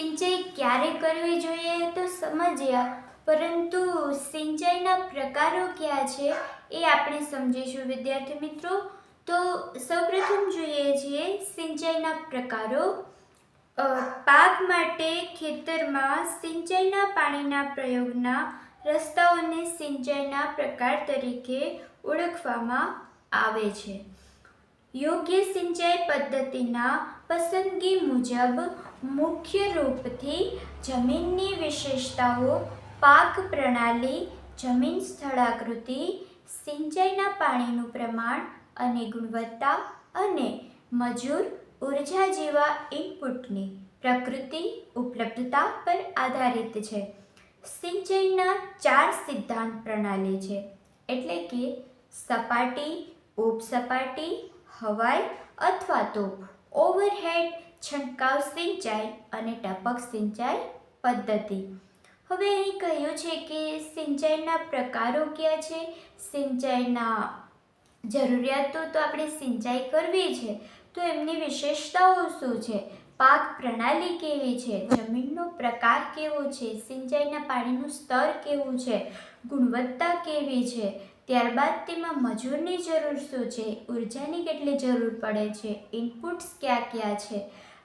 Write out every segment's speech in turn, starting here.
સિંચાઈ ક્યારે કરવી જોઈએ તો સમજ્યા, પરંતુ સિંચાઈના પ્રકારો કયા છે એ આપણે સમજીશું વિદ્યાર્થી મિત્રો. તો સૌપ્રથમ જોઈએ છીએ સિંચાઈના પ્રકારો. પાક માટે ખેતરમાં સિંચાઈના પાણીના પ્રયોગના રસ્તાઓને સિંચાઈના પ્રકાર તરીકે ઓળખવામાં આવે છે. યોગ્ય સિંચાઈ પદ્ધતિના પસંદગી મુજબ મુખ્ય રૂપથી જમીનની વિશેષતાઓ, પાક પ્રણાલી, જમીન સ્થળાકૃતિ, સિંચાઈના પાણીનું પ્રમાણ અને ગુણવત્તા અને મજૂર, ઉર્જા જેવા ઇનપુટની પ્રકૃતિ, ઉપલબ્ધતા પર આધારિત છે. સિંચાઈના 4 સિદ્ધાંત પ્રણાલી છે, એટલે કે સપાટી, ઉપસપાટી, હવાઈ અથવા તો ઓવરહેડ છંટકાવ સિંચાઈ અને ટપક સિંચાઈ પદ્ધતિ. હવે અહીં કહ્યું છે કે સિંચાઈના પ્રકારો કયા છે, સિંચાઈના જરૂરિયાતો, તો આપણે સિંચાઈ કરવી છે તો એમની વિશેષતાઓ શું છે, પાક પ્રણાલી કેવી છે, જમીનનો પ્રકાર કેવો છે, સિંચાઈના પાણીનું સ્તર કેવું છે, ગુણવત્તા કેવી છે, ત્યારબાદ તેમાં મજૂરની જરૂર શું છે, ઉર્જાની કેટલી જરૂર પડે છે, ઇનપુટ્સ કયા કયા છે,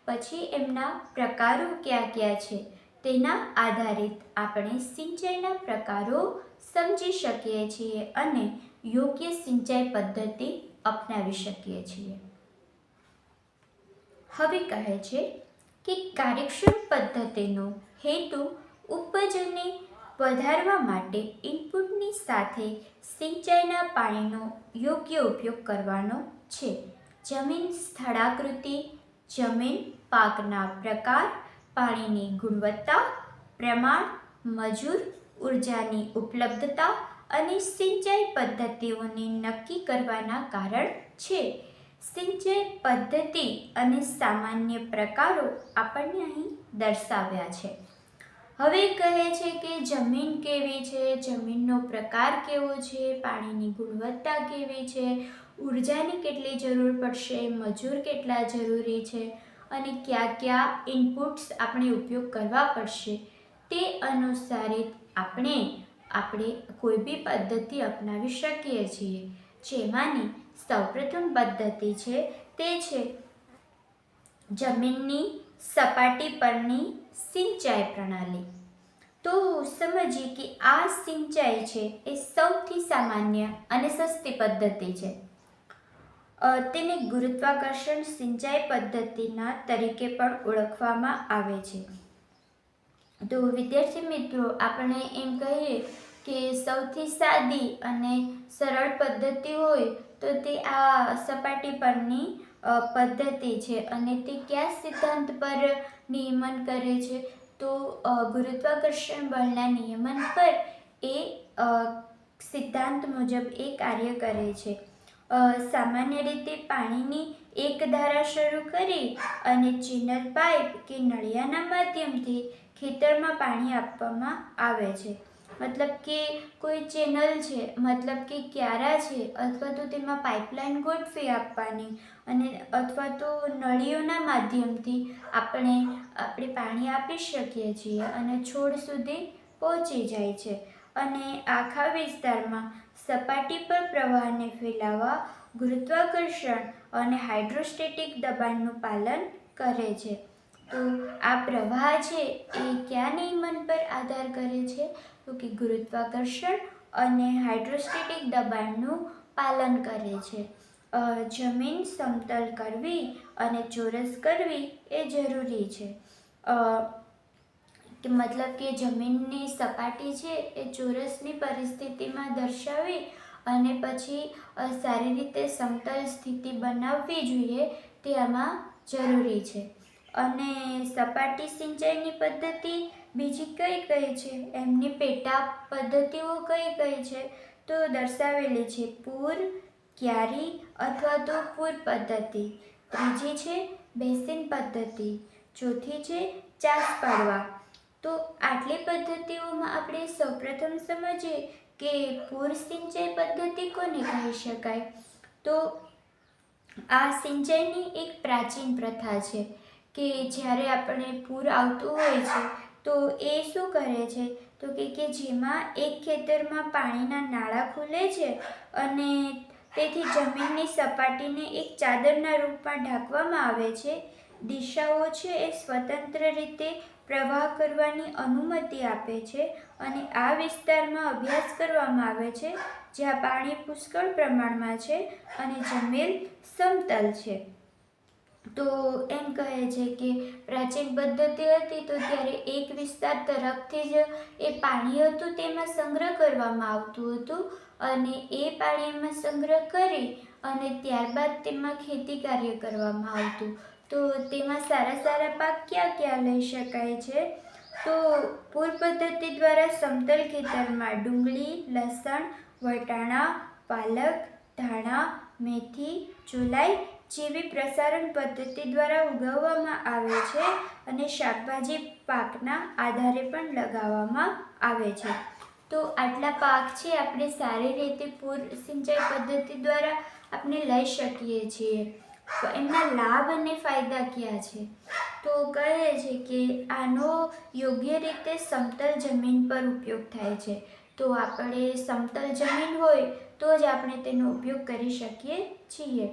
પછી એમના પ્રકારો કયા કયા છે, તેના આધારિત આપણે સિંચાઈના પ્રકારો સમજી શકીએ છીએ અને યોગ્ય સિંચાઈ પદ્ધતિ અપનાવી શકીએ છીએ. હવે કહે છે કે કાર્યક્ષમ પદ્ધતિનો હેતુ ઉપજને વધારવા માટે ઇનપુટની સાથે સિંચાઈના પાણીનો યોગ્ય ઉપયોગ કરવાનો છે. જમીન સ્થળાકૃતિ, જમીન, પાકના પ્રકાર, પાણીની ગુણવત્તા, પ્રમાણ, મજૂર, ઉર્જાની ઉપલબ્ધતા અને સિંચાઈ પદ્ધતિઓને નક્કી કરવાના કારણ છે. સિંચાઈ પદ્ધતિ અને સામાન્ય પ્રકારો આપણને અહીં દર્શાવ્યા છે. હવે કહે છે કે જમીન કેવી છે, જમીનનો પ્રકાર કેવો છે, પાણીની ગુણવત્તા કેવી છે, ઉર્જાની કેટલી જરૂર પડશે, મજૂર કેટલા જરૂરી છે અને કયા કયા ઇનપુટ્સ આપણે ઉપયોગ કરવા પડશે, તે અનુસારે આપણે કોઈ બી પદ્ધતિ અપનાવી શકીએ છીએ. જેમાંની સૌપ્રથમ પદ્ધતિ છે તે છે જમીનની સપાટી પરની સિંચાઈ પ્રણાલી. તો સમજીએ કે આ સિંચાઈ છે એ સૌથી સામાન્ય અને સસ્તી પદ્ધતિ છે. તેને ગુરુત્વાકર્ષણ સિંચાઈ પદ્ધતિના તરીકે પણ ઓળખવામાં આવે છે. તો વિદ્યાર્થી મિત્રો, આપણે એમ કહીએ કે સૌથી સાદી અને સરળ પદ્ધતિ હોય તો તે આ સપાટી પરની પદ્ધતિ છે. અને તે કયા સિદ્ધાંત પર નિયમન કરે છે, તો ગુરુત્વાકર્ષણ બળના નિયમન પર એ સિદ્ધાંત મુજબ એ કાર્ય કરે છે. સામાન્ય રીતે પાણીની એક ધારા શરૂ કરી અને ચેનલ પાઇપ કે નળિયાના માધ્યમથી ખેતરમાં પાણી આપવામાં આવે છે. મતલબ કે કોઈ ચેનલ છે, મતલબ કે ક્યારા છે, અથવા તો તેમાં પાઇપલાઇન ગોઠવી આપવાની અને અથવા તો નળીઓના માધ્યમથી આપણે પાણી આપી શકીએ છીએ અને છોડ સુધી પહોંચી જાય છે. અને આખા વિસ્તારમાં સપાટી પર પ્રવાહને ફેલાવવા ગુરુત્વાકર્ષણ અને હાઇડ્રોસ્ટેટિક દબાણનું પાલન કરે છે. તો આ પ્રવાહ છે એ કયા નિયમન પર આધાર કરે છે, તો કે ગુરુત્વાકર્ષણ અને હાઇડ્રોસ્ટેટિક દબાણનું પાલન કરે છે. જમીન સમતલ કરવી અને ચોરસ કરવી એ જરૂરી છે. મતલબ કે જમીનની સપાટી છે એ ચોરસની પરિસ્થિતિમાં દર્શાવી અને પછી સારી રીતે સમતલ સ્થિતિ બનાવવી જોઈએ, તે આમાં જરૂરી છે. અને સપાટી સિંચાઈની પદ્ધતિ બીજી કઈ કઈ છે, એમની પેટા પદ્ધતિઓ કઈ કઈ છે, તો દર્શાવેલી છે પૂર, ક્યારી અથવા તો પૂર પદ્ધતિ. ત્રીજી છે બેસિન પદ્ધતિ. ચોથી છે ચાસ પાડવા. તો આટલી પદ્ધતિઓમાં આપણે સૌપ્રથમ સમજીએ કે પૂર સિંચાઈ પદ્ધતિ કોને કહી શકાય. તો આ સિંચાઈની એક પ્રાચીન પ્રથા છે કે જ્યારે આપણે પૂર આવતું હોય છે તો એ શું કરે છે તો કે જેમાં એક ખેતરમાં પાણીના નાળા ખુલે છે અને તેથી જમીનની સપાટીને એક ચાદરના રૂપમાં ઢાંકવામાં આવે છે. દિશાઓ છે એ સ્વતંત્ર રીતે પ્રવાહ કરવાની અનુમતિ આપે છે અને આ વિસ્તારમાં અભ્યાસ કરવામાં આવે છે જ્યાં પાણી પુષ્કળ પ્રમાણમાં છે અને જમીન સમતલ છે. તો એમ કહે છે કે પ્રાચીન પદ્ધતિ હતી તો ત્યારે એક વિસ્તાર તરફથી જ એ પાણી હતું તેમાં સંગ્રહ કરવામાં આવતું હતું અને એ પાણીમાં સંગ્રહ કરી અને ત્યારબાદ તેમાં ખેતી કાર્ય કરવામાં આવતું. તો તેમાં સારા સારા પાક ક્યાં ક્યાં લઈ શકાય છે તો પૂર પદ્ધતિ દ્વારા સમતલ ખેતરમાં ડુંગળી, લસણ, વટાણા, પાલક, ધાણા, મેથી, ચોલાઈ જેવી પ્રસારણ પદ્ધતિ દ્વારા ઉગાવવામાં આવે છે અને શાકભાજી પાકના આધારે પણ લગાવવામાં આવે છે. તો આટલા પાક છે આપણે સારી રીતે પૂર સિંચાઈ પદ્ધતિ દ્વારા આપણે લઈ શકીએ છીએ. એમના લાભ અને ફાયદા ક્યાં છે તો કહે છે કે આનો યોગ્ય રીતે સમતલ જમીન પર ઉપયોગ થાય છે. તો આપણે સમતલ જમીન હોય તો જ આપણે તેનો ઉપયોગ કરી શકીએ છીએ.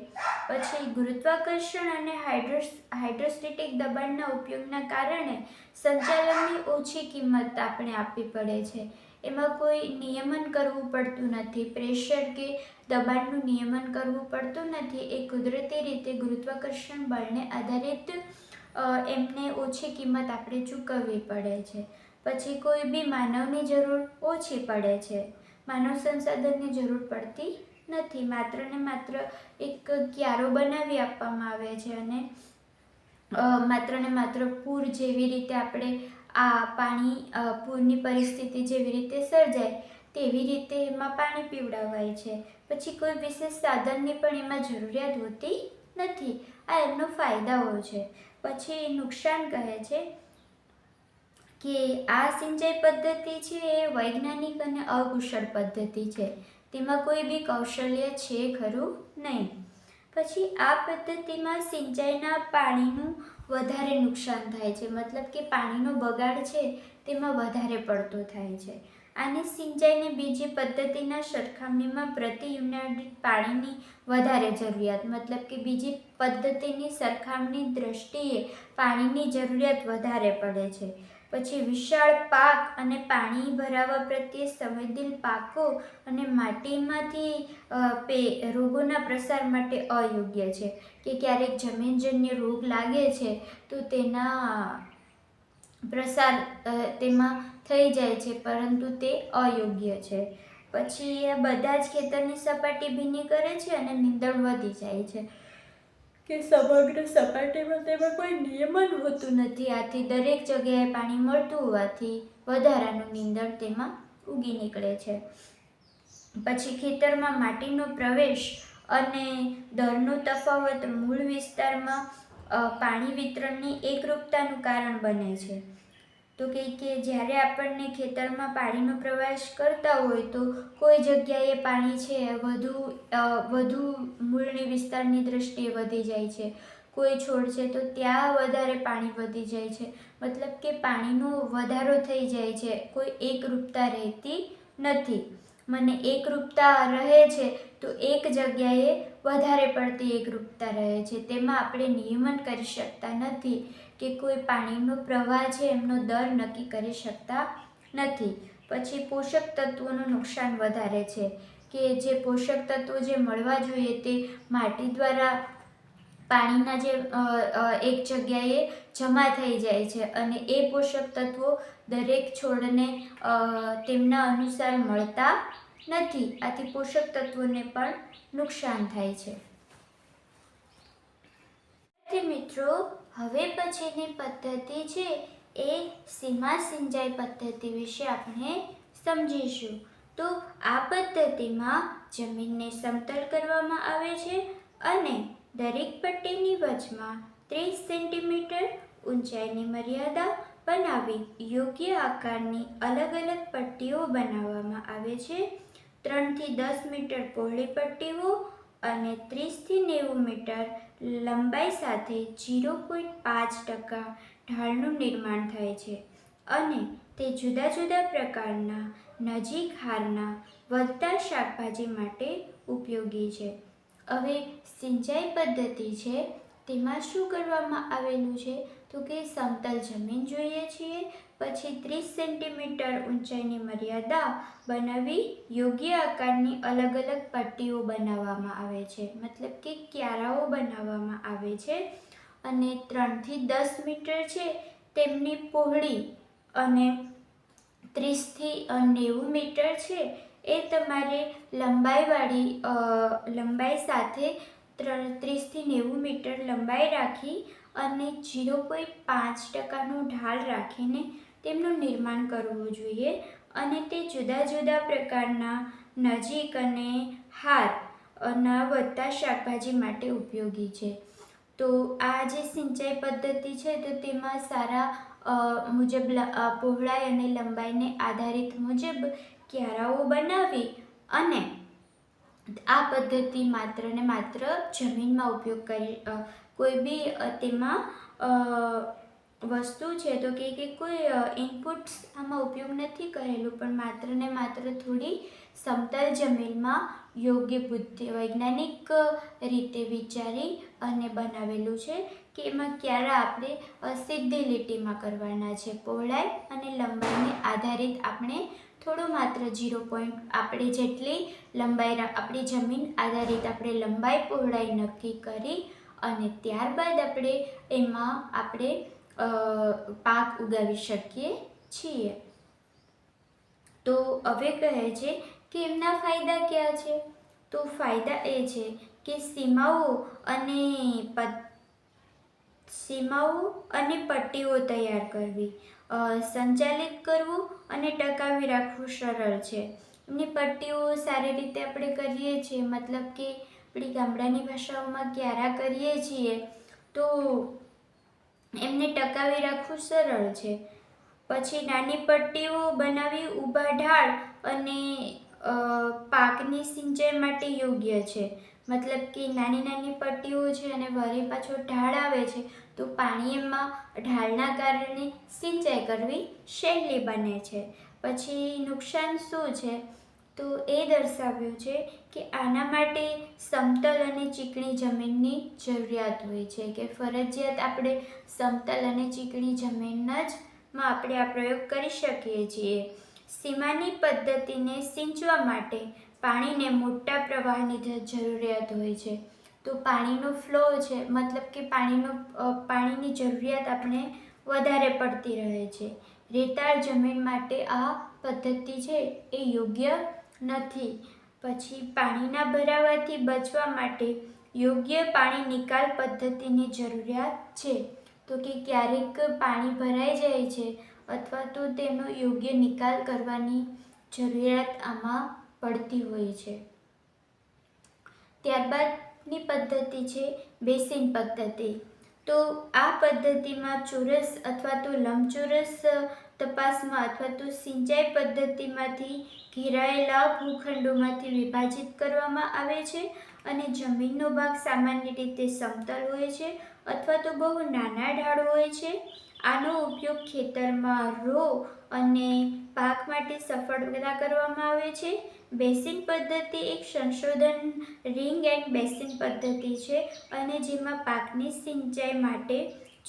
પછી ગુરુત્વાકર્ષણ અને હાઇડ્રોસ્ટેટિક દબાણના ઉપયોગના કારણે સંચાલનની ઓછી કિંમત આપણે આપવી પડે છે. એમાં કોઈ નિયમન કરવું પડતું નથી, પ્રેશર કે દબાણનું નિયમન કરવું પડતું નથી. એ કુદરતી રીતે ગુરુત્વાકર્ષણ બળને આધારિત એમને ઓછી કિંમત આપણે ચૂકવવી પડે છે. પછી કોઈ બી માનવની જરૂર ઓછી પડે છે, માનવ સંસાધનની જરૂર પડતી નથી. માત્ર ને માત્ર એક ક્યારો બનાવી આપવામાં આવે છે અને માત્ર ને માત્ર પૂર જેવી રીતે આપણે આ પાણી પૂરની પરિસ્થિતિ જેવી રીતે સર્જાય તેવી રીતે એમાં પાણી પીવડાવાય છે. પછી કોઈ વિશેષ સાધનની પણ એમાં જરૂરિયાત હોતી નથી. આ એમનો ફાયદાઓ છે. પછી નુકસાન કહે છે કે આ સિંચાઈ પદ્ધતિ છે એ વૈજ્ઞાનિક અને અકુશળ પદ્ધતિ છે. તેમાં કોઈ બી કૌશલ્ય છે ખરું નહીં. પછી આ પદ્ધતિમાં સિંચાઈના પાણીનું વધારે નુકસાન થાય છે, મતલબ કે પાણીનો બગાડ છે તેમાં વધારે પડતો થાય છે. આની સિંચાઈને બીજી પદ્ધતિના સરખામણીમાં પ્રતિ યુનિટ પાણીની વધારે જરૂરિયાત, મતલબ કે બીજી પદ્ધતિની સરખામણી દ્રષ્ટિએ પાણીની જરૂરિયાત વધારે પડે છે. પછી વિશાળ પાક અને પાણી ભરાવા પ્રત્યે સંવેદનશીલ પાકો અને માટીમાંથી રોગોના પ્રસાર માટે અયોગ્ય છે કે ક્યારેક જમીનજન્ય રોગ લાગે છે તો તેના પ્રસાર તેમાં થઈ જાય છે, પરંતુ તે અયોગ્ય છે. પછી આ બધા જ ખેતરની સપાટી ભીની કરે છે અને નીંદણ વધી જાય છે કે સમગ્ર સપાટીમાં તેમાં કોઈ નિયમન હોતું નથી. આથી દરેક જગ્યાએ પાણી મળતું હોવાથી વધારાનું નીંદણ તેમાં ઉગી નીકળે છે. પછી ખેતરમાં માટીનો પ્રવેશ અને દરનો તફાવત મૂળ વિસ્તારમાં પાણી વિતરણની એકરૂપતાનું કારણ બને છે. તો કે જ્યારે આપણને ખેતરમાં પાણીનો પ્રવેશ કરતા હોય તો કોઈ જગ્યાએ પાણી છે વધુ મૂળની વિસ્તારની દ્રષ્ટિએ વધી જાય છે, કોઈ છોડ છે તો ત્યાં વધારે પાણી વધી જાય છે, મતલબ કે પાણીનો વધારો થઈ જાય છે. કોઈ એકરૂપતા રહેતી નથી. મને એકરૂપતા રહે છે તો એક જગ્યાએ વધારે પડતી એકરૂપતા રહે છે. તેમાં આપણે નિયમન કરી શકતા નથી કે કોઈ પાણીનો પ્રવાહ છે એમનો દર નક્કી કરી શકતા નથી. પછી પોષક તત્વોનું નુકસાન વધારે છે કે જે પોષક તત્વો જે મળવા જોઈએ તે માટી દ્વારા પાણીના જે એક જગ્યાએ જમા થઈ જાય છે અને એ પોષક તત્વો દરેક છોડને તેમના અનુસાર મળતા નથી. આથી પોષક તત્વોને પણ નુકસાન થાય છે. મિત્રો, હવે પછીની પદ્ધતિ છે એ સીમા સિંચાઈ પદ્ધતિ વિશે આપણે સમજીશું. તો આ પદ્ધતિમાં જમીનને સમતલ કરવામાં આવે છે અને દરેક પટ્ટીની વચમાં 30 સેન્ટીમીટર ઊંચાઈની મર્યાદા બનાવી યોગ્ય આકારની અલગ અલગ પટ્ટીઓ બનાવવામાં આવે છે. 3 થી 10 મીટર પહોળી પટ્ટીઓ અને 30 થી 90 મીટર લંબાઈ સાથે 0.5% ઢાળનું નિર્માણ થાય છે અને તે જુદા જુદા પ્રકારના નજીક હારના વધતા શાકભાજી માટે ઉપયોગી છે. હવે સિંચાઈ પદ્ધતિ છે તેમાં શું કરવામાં આવેલું છે તો કે સમતલ જમીન જોઈએ છીએ, પછી 30 સેન્ટીમીટર ઊંચાઈની મર્યાદા બનાવી યોગ્ય આકારની અલગ અલગ પટ્ટીઓ બનાવવામાં આવે છે, મતલબ કે ક્યારાઓ બનાવવામાં આવે છે અને 3 થી 10 મીટર છે તેમની પહોળી અને 30 થી 90 મીટર છે એ તમારે લંબાઈ સાથે 30 થી 90 મીટર લંબાઈ રાખી અને 0.5%નો ઢાળ રાખીને તેમનું નિર્માણ કરવું જોઈએ અને તે જુદા જુદા પ્રકારના નજીક અને હારના વધતા શાકભાજી માટે ઉપયોગી છે. તો આ જે સિંચાઈ પદ્ધતિ છે તો તેમાં સારા મુજબ પહોળાઈ અને લંબાઈને આધારિત મુજબ ક્યારાઓ બનાવી અને આ પદ્ધતિ માત્ર ને માત્ર જમીનમાં ઉપયોગ કરી કોઈ બી તેમાં વસ્તુ છે તો કે કોઈ ઇનપુટ્સ આમાં ઉપયોગ નથી કરેલું, પણ માત્ર ને માત્ર થોડી સમતલ જમીનમાં યોગ્ય બુદ્ધિ વૈજ્ઞાનિક રીતે વિચારી અને બનાવેલું છે કે એમાં ક્યારા આપણે સીધી લીટીમાં કરવાના છે. પહોળાઈ અને લંબાઈને આધારિત આપણે થોડું માત્ર 0. આપણે જેટલી લંબાઈ આપણી જમીન આધારિત આપણે લંબાઈ પહોળાઈ નક્કી કરી અને ત્યારબાદ આપણે પાક ઉગાવી શકીએ છીએ. તો હવે કહે છે કે એમના ફાયદા ક્યાં છે? તો ફાયદા એ છે કે સીમાઓ અને પટ્ટીઓ તૈયાર કરવી, સંચાલિત કરવું અને ટકાવી રાખવું સરળ છે. એમની પટ્ટીઓ સારી રીતે આપણે કરીએ છીએ, મતલબ કે આપણી ગામડાની ભાષાઓમાં ક્યારા કરીએ છીએ તો એમને ટકાવી રાખવું સરળ છે. પછી નાની પટ્ટીઓ બનાવી ઊભા ઢાળ અને પાકની સિંચાઈ માટે યોગ્ય છે, મતલબ કે નાની નાની પટ્ટીઓ છે અને વળી પાછો ઢાળ આવે છે તો પાણી એમાં ઢાળના કારણે સિંચાઈ કરવી સહેલી બને છે. પછી નુકસાન શું છે તો એ દર્શાવ્યું છે કે આના માટે સમતલ અને ચીકણી જમીનની જરૂરિયાત હોય છે, કે ફરજિયાત આપણે સમતલ અને ચીકણી જમીનમાં આપણે આ પ્રયોગ કરી શકીએ છીએ. સીમાની પદ્ધતિને સિંચવા માટે પાણીને મોટા પ્રવાહની જરૂરિયાત હોય છે. તો પાણીનો ફ્લો છે, મતલબ કે પાણીની જરૂરિયાત આપણે વધારે પડતી રહે છે. રેતાળ જમીન માટે આ પદ્ધતિ છે એ યોગ્ય નથી. પછી પાણીના ભરાવાથી બચવા માટે યોગ્ય પાણી નિકાલ પદ્ધતિની જરૂરિયાત છે. તો કે ક્યારેક પાણી ભરાઈ જાય છે અથવા તો તેનો યોગ્ય નિકાલ કરવાની જરૂરિયાત આમાં પડતી હોય છે. ત્યારબાદની પદ્ધતિ છે બેસિન પદ્ધતિ. તો આ પદ્ધતિમાં ચોરસ અથવા તો લંબચોરસ તપાસમાં અથવા તો સિંચાઈ પદ્ધતિમાંથી ઘેરાયેલા ભૂખંડોમાંથી વિભાજિત કરવામાં આવે છે અને જમીનનો ભાગ સામાન્ય રીતે સમતલ હોય છે અથવા તો બહુ નાના ઢાળ હોય છે. આનો ઉપયોગ ખેતરમાં રો અને પાક માટે સફળતા કરવામાં આવે છે. બેસિન પદ્ધતિ એક સંશોધન રિંગ એન્ડ બેસિન પદ્ધતિ છે અને જેમાં પાકની સિંચાઈ માટે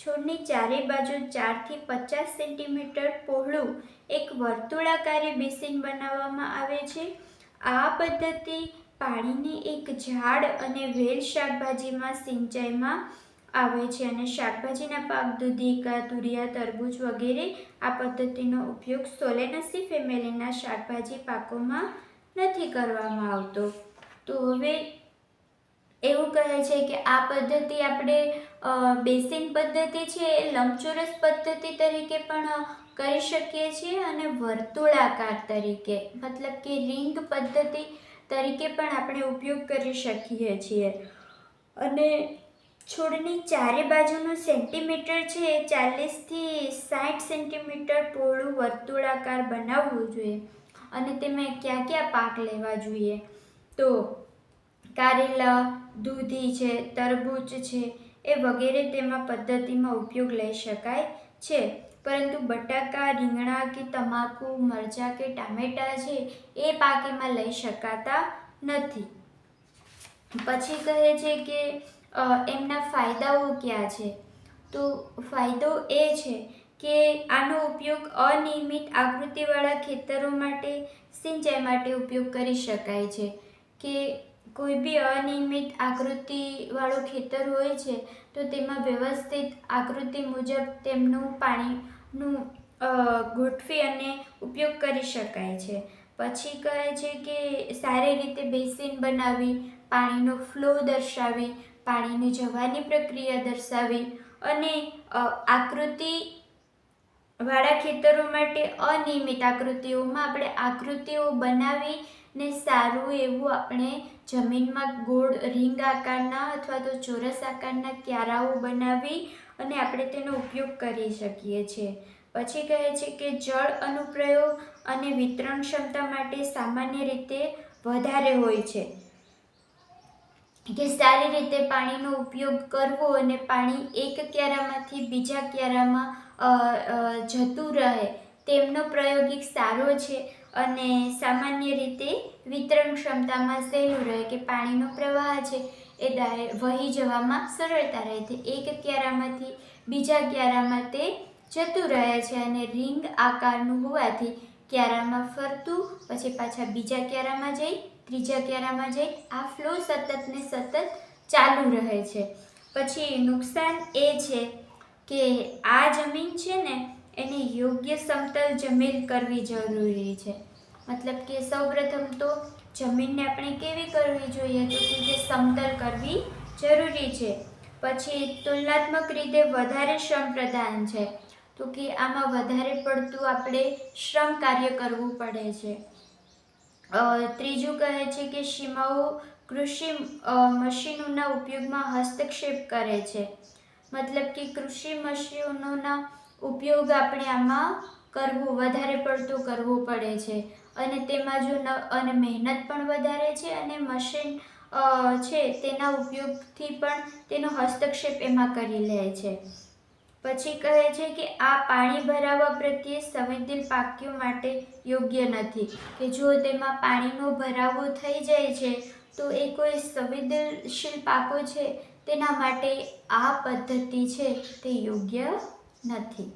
છોડની ચારે બાજુ 4 થી 50 સેન્ટીમીટર પહોળું એક વર્તુળાકારી બેસિન બનાવવામાં આવે છે. આ પદ્ધતિ પાણીની એક ઝાડ અને વેલ શાકભાજીમાં સિંચાઈમાં આવે છે અને શાકભાજીના પાક દૂધી, તુરિયા, તરબૂચ વગેરે આ પદ્ધતિનો ઉપયોગ સોલેનાસી ફેમિલીના શાકભાજી પાકોમાં નથી કરવામાં આવતો. તો હવે એવું કહે છે કે આ પદ્ધતિ આપણે બેસિન પદ્ધતિ છે એ લંબચોરસ પદ્ધતિ તરીકે પણ કરી શકીએ છીએ અને વર્તુળાકાર તરીકે, મતલબ કે રિંગ પદ્ધતિ તરીકે પણ આપણે ઉપયોગ કરી શકીએ છીએ. અને છોડની ચારે બાજુનું સેન્ટીમીટર છે એ 40 થી 60 સેન્ટીમીટર પહોળું વર્તુળાકાર બનાવવું જોઈએ. અને તેમાં ક્યાં ક્યાં પાક લેવા જોઈએ તો કારેલા, દૂધી છે, તરબૂચ છે એ વગેરે તેમાં પદ્ધતિમાં ઉપયોગ લઈ શકાય છે. પરંતુ બટાકા, રીંગણા કે તમાકુ, મરચાં કે ટામેટાં છે એ પાક એમાં લઈ શકાતા નથી. પછી કહે છે કે એમના ફાયદાઓ ક્યાં છે? તો ફાયદો એ છે કે આનો ઉપયોગ અનિયમિત આકૃતિવાળા ખેતરો માટે, સિંચાઈ માટે ઉપયોગ કરી શકાય છે. કે કોઈ બી અનિયમિત આકૃતિવાળું ખેતર હોય છે તો તેમાં વ્યવસ્થિત આકૃતિ મુજબ તેમનું પાણીનું ગોઠવી અને ઉપયોગ કરી શકાય છે. પછી કહે છે કે સારી રીતે બેસિન બનાવી, પાણીનો ફ્લો દર્શાવી, પાણીની જવાની પ્રક્રિયા દર્શાવી અને આકૃતિવાળા ખેતરો માટે અનિયમિત આકૃતિઓમાં આપણે આકૃતિઓ બનાવીને સારું એવું આપણે જમીનમાં ગોળ રીંગ આકારના અથવા તો ચોરસ આકારના ક્યારાઓ બનાવી અને આપણે તેનો ઉપયોગ કરી શકીએ છીએ. પછી કહે છે કે જળ અનુપ્રયોગ અને વિતરણ ક્ષમતા માટે સામાન્ય રીતે વધારે હોય છે. કે સારી રીતે પાણીનો ઉપયોગ કરવો અને પાણી એક ક્યારામાંથી બીજા ક્યારામાં જતું રહે તેમનો પ્રયોગિક સારો છે. અને સામાન્ય રીતે વિતરણ ક્ષમતામાં સહેલું રહે કે પાણીનો પ્રવાહ છે એ વહી જવામાં સરળતા રહે છે. એક ક્યારામાંથી બીજા ક્યારામાં તે જતું રહે છે અને રીંગ આકારનું હોવાથી ક્યારામાં ફરતું, પછી પાછા બીજા ક્યારામાં જઈ, ત્રીજા ક્યારામાં જઈ આ ફ્લો સતત ને સતત ચાલુ રહે છે. પછી નુકસાન એ છે કે આ જમીન છે ને એને યોગ્ય સમતલ જમીન કરવી જરૂરી છે. મતલબ કે સૌપ્રથમ તો જમીનને આપણે કેવી કરવી જોઈએ? તો કે સમતલ કરવી જરૂરી છે. પછી તુલનાત્મક રીતે વધારે શ્રમ પ્રધાન છે. તો કે આમાં વધારે પડતું આપણે શ્રમ કાર્ય કરવું પડે છે. ત્રીજું કહે છે કે સીમાઓ કૃષિ મશીનોના ઉપયોગમાં હસ્તક્ષેપ કરે છે. મતલબ કે કૃષિ મશીનોના ઉપયોગ આપણે આમાં વધારે પડતો કરવો પડે છે અને તેમાં અને મહેનત પણ વધારે છે અને મશીન છે તેના ઉપયોગથી પણ તેનો હસ્તક્ષેપ એમાં કરી લે છે. પછી કહે છે કે આ પાણી ભરાવા પ્રત્યે સંવેદનશીલ પાકો માટે યોગ્ય નથી. કે જો તેમાં પાણીનો ભરાવો થઈ જાય છે તો એ કોઈ સંવેદનશીલ પાકો છે તેના માટે આ પદ્ધતિ છે તે યોગ્ય નથી.